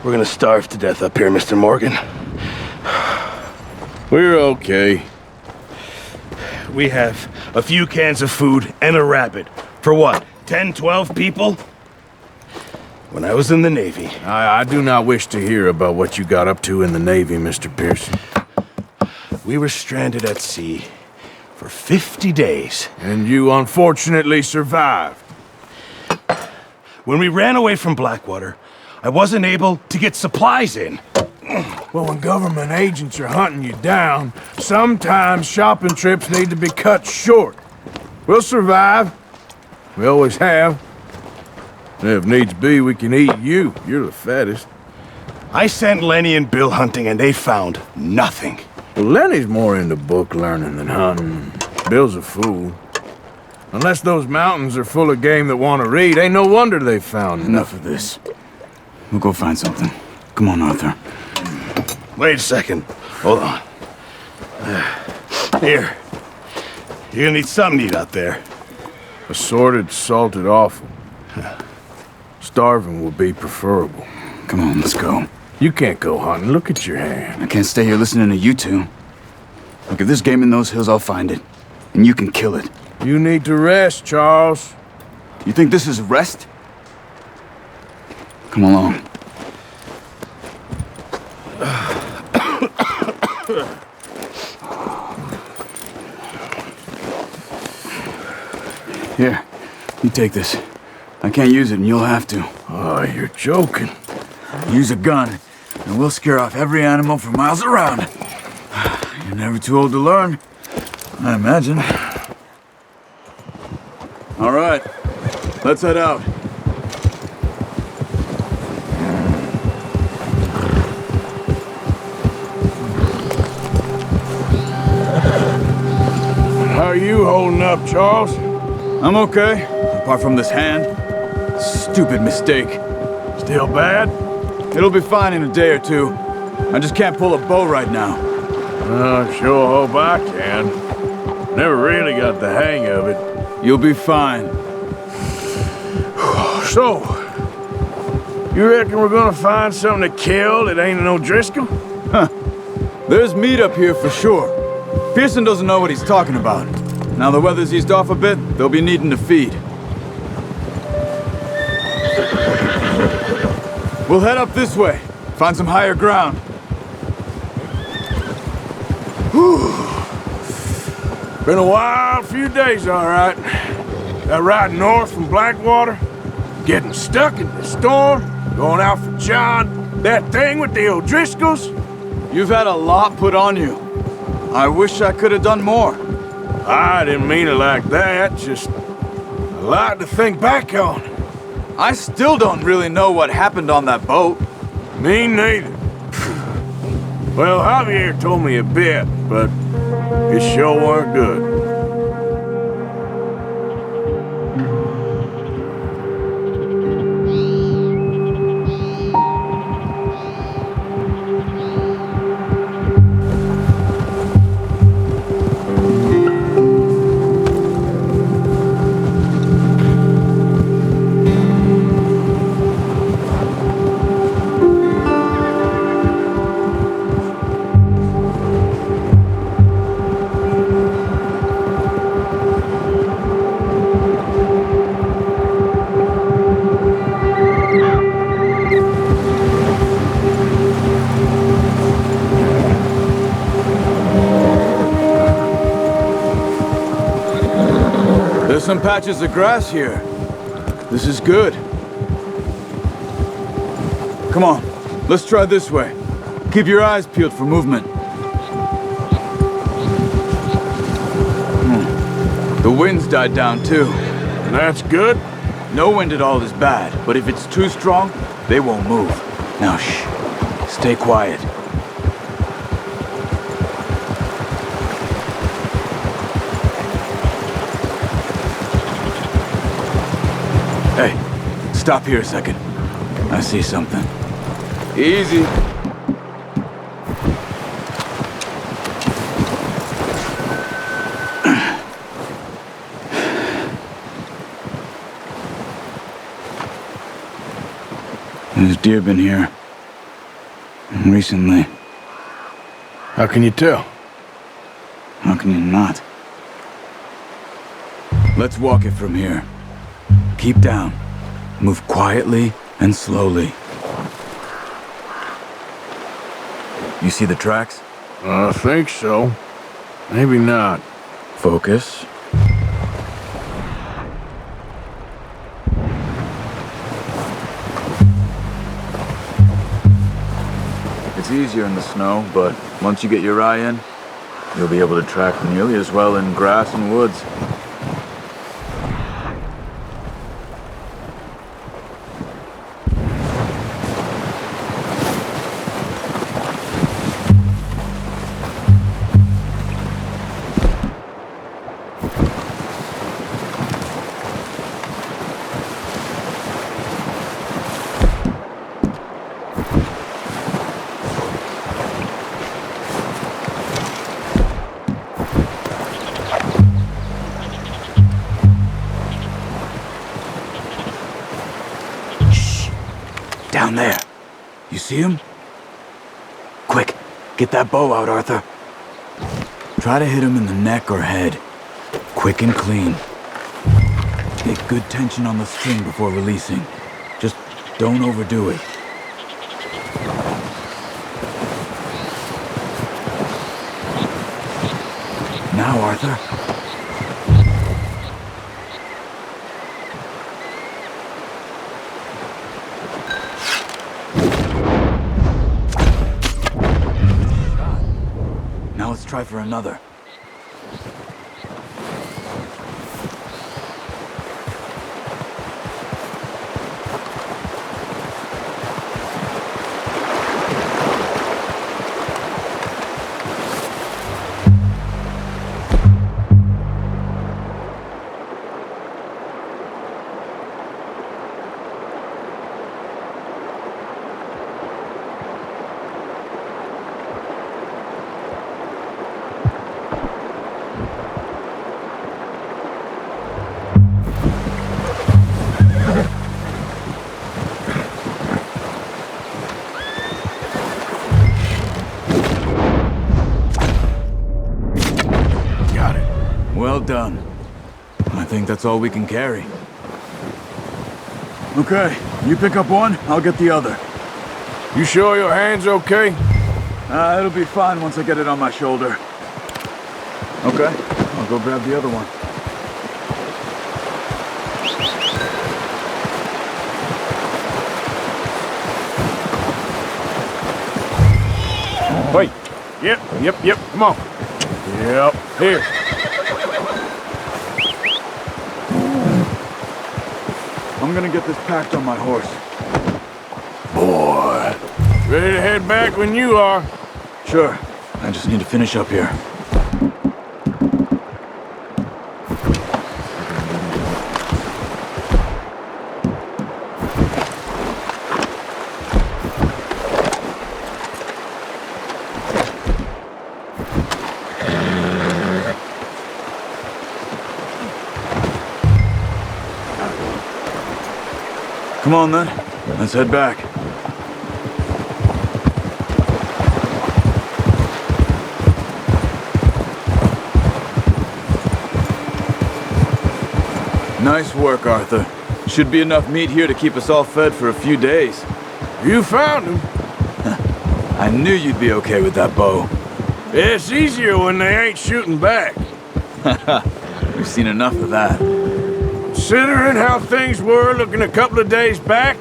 We're gonna starve to death up here, Mr. Morgan. We're okay. We have a few cans of food and a rabbit. For what, 10, 12 people? When I was in the Navy... I do not wish to hear about what you got up to in the Navy, Mr. Pearson. We were stranded at sea for 50 days. And you unfortunately survived. When we ran away from Blackwater, I wasn't able to get supplies in. Well, when government agents are hunting you down, sometimes shopping trips need to be cut short. We'll survive. We always have. And if needs be, we can eat you. You're the fattest. I sent Lenny and Bill hunting, and they found nothing. Well, Lenny's more into book learning than hunting. Bill's a fool. Unless those mountains are full of game that want to read, ain't no wonder they found Enough of this. We'll go find something. Come on, Arthur. Wait a second. Hold on. Here. You're gonna need something to eat out there. Assorted, salted offal. Starving will be preferable. Come on, let's go. You can't go hunting. Look at your hand. I can't stay here listening to you two. Look, if there's game in those hills, I'll find it. And you can kill it. You need to rest, Charles. You think this is rest? Come along. Here, you take this. I can't use it, and you'll have to. Oh, you're joking. Use a gun, and we'll scare off every animal for miles around. You're never too old to learn, I imagine. All right, let's head out. How are you holding up, Charles? I'm okay, apart from this hand. Stupid mistake. Still bad? It'll be fine in a day or two. I just can't pull a bow right now. I sure hope I can. Never really got the hang of it. You'll be fine. So, you reckon we're gonna find something to kill that ain't no Driscoll? Huh. There's meat up here for sure. Pearson doesn't know what he's talking about. Now the weather's eased off a bit, they'll be needing to feed. We'll head up this way. Find some higher ground. Whew. Been a wild few days, all right. That ride north from Blackwater, getting stuck in the storm, going out for John, that thing with the O'Driscolls. You've had a lot put on you. I wish I could have done more. I didn't mean it like that, just a lot to think back on. I still don't really know what happened on that boat. Me neither. Well, Javier told me a bit, but it sure weren't good. There's some patches of grass here. This is good. Come on, let's try this way. Keep your eyes peeled for movement. The wind's died down too. That's good. No wind at all is bad, but if it's too strong, they won't move. Now shh, stay quiet. Hey, stop here a second. I see something. Easy. There's deer been here. Recently. How can you tell? How can you not? Let's walk it from here. Keep down. Move quietly and slowly. You see the tracks? I think so. Maybe not. Focus. It's easier in the snow, but once you get your eye in, you'll be able to track nearly as well in grass and woods. Down there. You see him? Quick, get that bow out, Arthur. Try to hit him in the neck or head. Quick and clean. Get good tension on the string before releasing. Just don't overdo it. Now, Arthur. Now let's try for another. Well done. I think that's all we can carry. Okay, you pick up one, I'll get the other. You sure your hand's okay? It'll be fine once I get it on my shoulder. Okay, I'll go grab the other one. Wait. Yep. Come on. Yep. Here. I'm gonna get this packed on my horse. Boy. Ready to head back when you are. Sure. I just need to finish up here. Come on then, let's head back. Nice work, Arthur. Should be enough meat here to keep us all fed for a few days. You found him. I knew you'd be okay with that bow. It's easier when they ain't shooting back. We've seen enough of that. Considering how things were looking a couple of days back,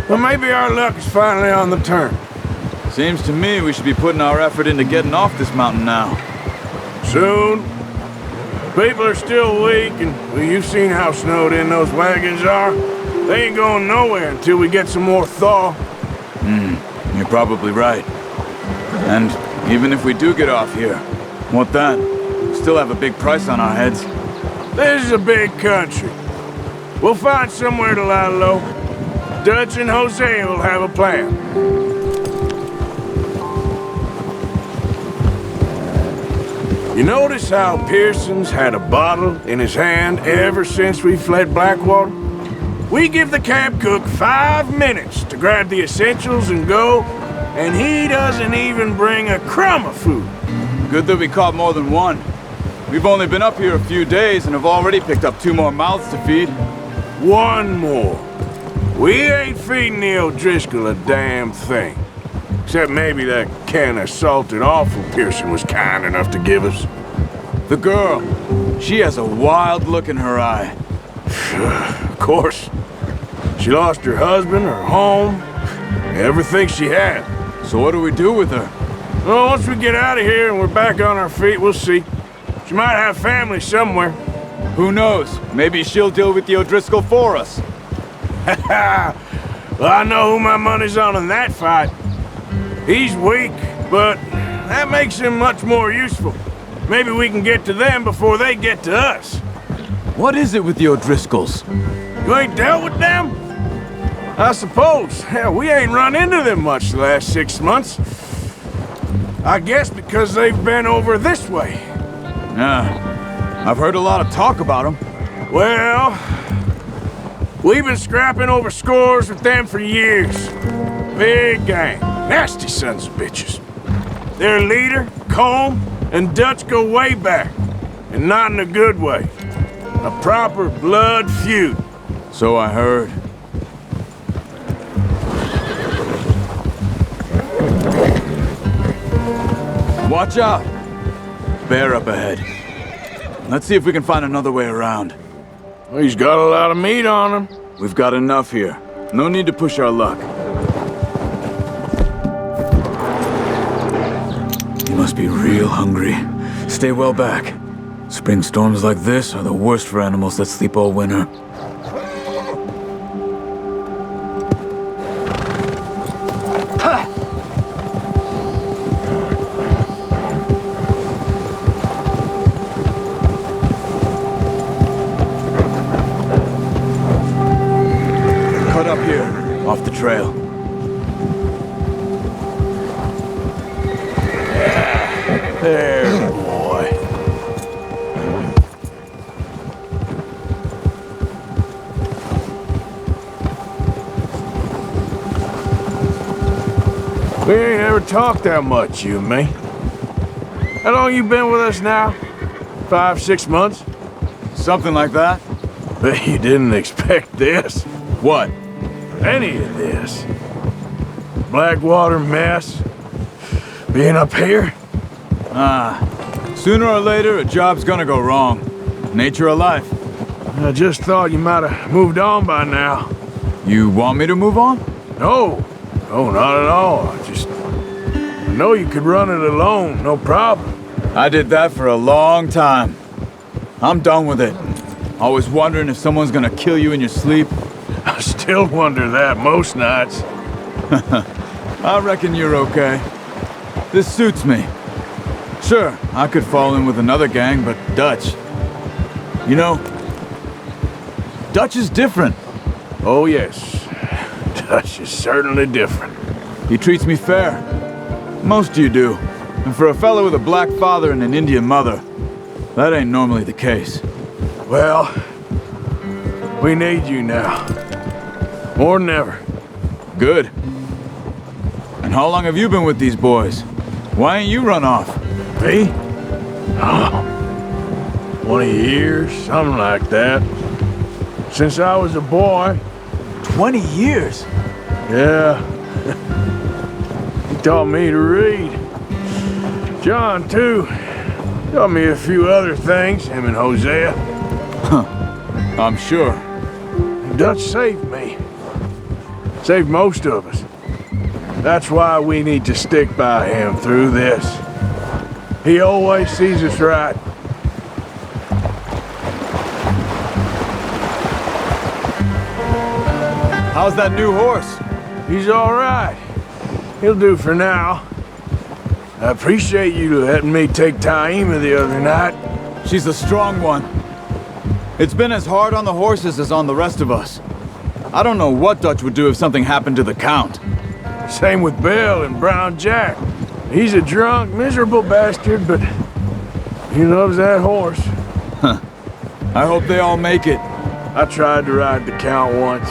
well, maybe our luck is finally on the turn. Seems to me we should be putting our effort into getting off this mountain now. Soon. People are still weak, and well, you've seen how snowed in those wagons are. They ain't going nowhere until we get some more thaw. You're probably right. And even if we do get off here, what then? We still have a big price on our heads. This is a big country. We'll find somewhere to lie low. Dutch and Jose will have a plan. You notice how Pearson's had a bottle in his hand ever since we fled Blackwater? We give the camp cook 5 minutes to grab the essentials and go, and he doesn't even bring a crumb of food. Good that we caught more than one. We've only been up here a few days and have already picked up 2 more mouths to feed. One more. We ain't feeding the O'Driscoll a damn thing. Except maybe that can of salted offal Pearson was kind enough to give us. The girl, she has a wild look in her eye. Of course. She lost her husband, her home, everything she had. So what do we do with her? Well, once we get out of here and we're back on our feet, we'll see. She might have family somewhere. Who knows? Maybe she'll deal with the O'Driscoll for us. Well, I know who my money's on in that fight. He's weak, but that makes him much more useful. Maybe we can get to them before they get to us. What is it with the O'Driscolls? You ain't dealt with them? I suppose. Hell, we ain't run into them much the last 6 months. I guess because they've been over this way. Yeah, I've heard a lot of talk about them. Well, we've been scrapping over scores with them for years. Big gang. Nasty sons of bitches. Their leader, Combe, and Dutch go way back. And not in a good way. A proper blood feud. So I heard. Watch out! Bear up ahead. Let's see if we can find another way around. Well, he's got a lot of meat on him. We've got enough here. No need to push our luck. He must be real hungry. Stay well back. Spring storms like this are the worst for animals that sleep all winter. Cut up here, off the trail. There, boy. We ain't ever talked that much, you and me. How long you been with us now? 5, 6 months? Something like that? Bet you didn't expect this. What? Any of this. Blackwater mess. Being up here. Sooner or later, a job's gonna go wrong. Nature of life. I just thought you might have moved on by now. You want me to move on? No. No, not at all. I know you could run it alone, no problem. I did that for a long time. I'm done with it. Always wondering if someone's gonna kill you in your sleep. I still wonder that most nights. I reckon you're okay. This suits me. Sure, I could fall in with another gang, but Dutch... You know, Dutch is different. Oh, yes. Dutch is certainly different. He treats me fair. Most of you do. And for a fellow with a black father and an Indian mother, that ain't normally the case. Well, we need you now. More than ever. Good. And how long have you been with these boys? Why ain't you run off? Me? Oh, 20 years, something like that. Since I was a boy. 20 years? Yeah. He taught me to read. John, too. Taught me a few other things, him and Hosea. I'm sure. Dutch saved me. Saved most of us. That's why we need to stick by him through this. He always sees us right. How's that new horse? He's all right. He'll do for now. I appreciate you letting me take Taima the other night. She's a strong one. It's been as hard on the horses as on the rest of us. I don't know what Dutch would do if something happened to the Count. Same with Bill and Brown Jack. He's a drunk, miserable bastard, but he loves that horse. I hope they all make it. I tried to ride the Count once.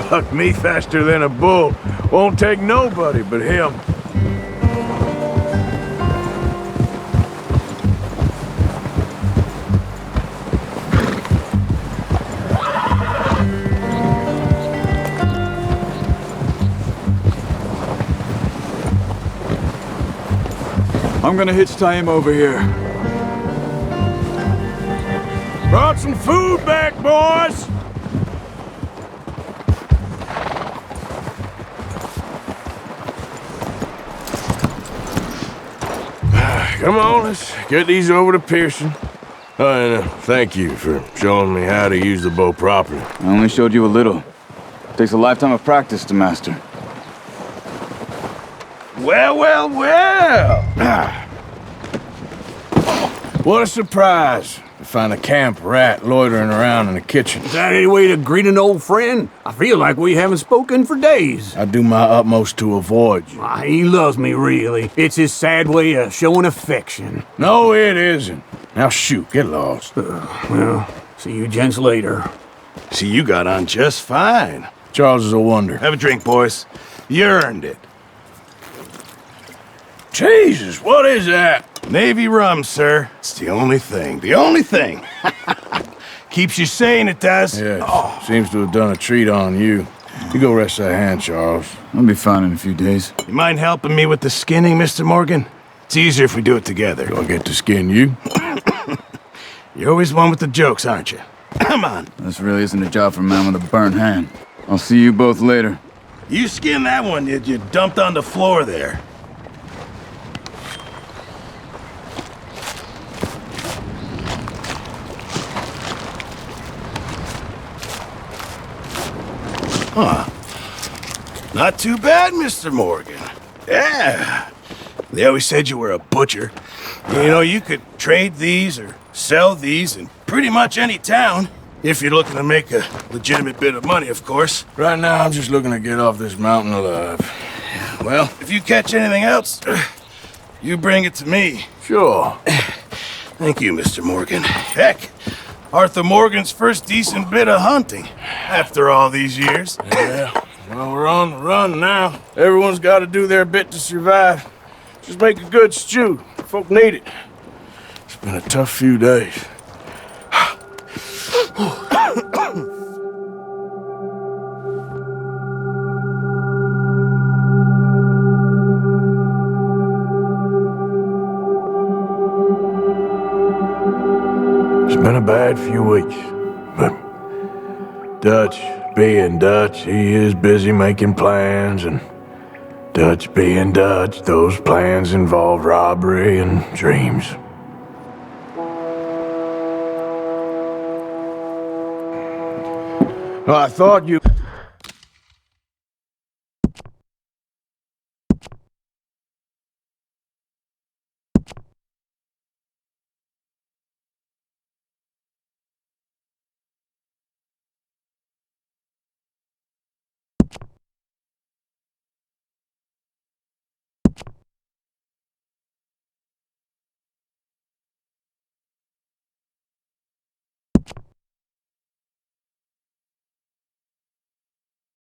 Buck me faster than a bull. Won't take nobody but him. I'm gonna hitch tie him over here. Brought some food back, boys! Come on, let's get these over to Pearson. Oh, and thank you for showing me how to use the bow properly. I only showed you a little. Takes a lifetime of practice to master. Well, well, well! What a surprise to find a camp rat loitering around in the kitchen. Is that any way to greet an old friend? I feel like we haven't spoken for days. I do my utmost to avoid you. He loves me, really. It's his sad way of showing affection. No, it isn't. Now shoot, get lost. Well, see you gents later. See, you got on just fine. Charles is a wonder. Have a drink, boys. You earned it. Jesus, what is that? Navy rum, sir. It's the only thing. The only thing. Keeps you sane, it does. Yeah, seems to have done a treat on you. You go rest that hand, Charles. I'll be fine in a few days. You mind helping me with the skinning, Mr. Morgan? It's easier if we do it together. Do I get to skin you? You're always one with the jokes, aren't you? Come on. This really isn't a job for a man with a burnt hand. I'll see you both later. You skinned that one you dumped on the floor there. Huh. Not too bad, Mr. Morgan. Yeah. They always said you were a butcher. You know, you could trade these or sell these in pretty much any town. If you're looking to make a legitimate bit of money, of course. Right now, I'm just looking to get off this mountain alive. Well, if you catch anything else, you bring it to me. Sure. Thank you, Mr. Morgan. Heck, Arthur Morgan's first decent bit of hunting after all these years. Yeah, well, we're on the run now. Everyone's got to do their bit to survive. Just make a good stew. Folk need it. It's been a tough few days. It's been a bad few weeks, but Dutch being Dutch, he is busy making plans, and Dutch being Dutch, those plans involve robbery and dreams. Well, I thought you...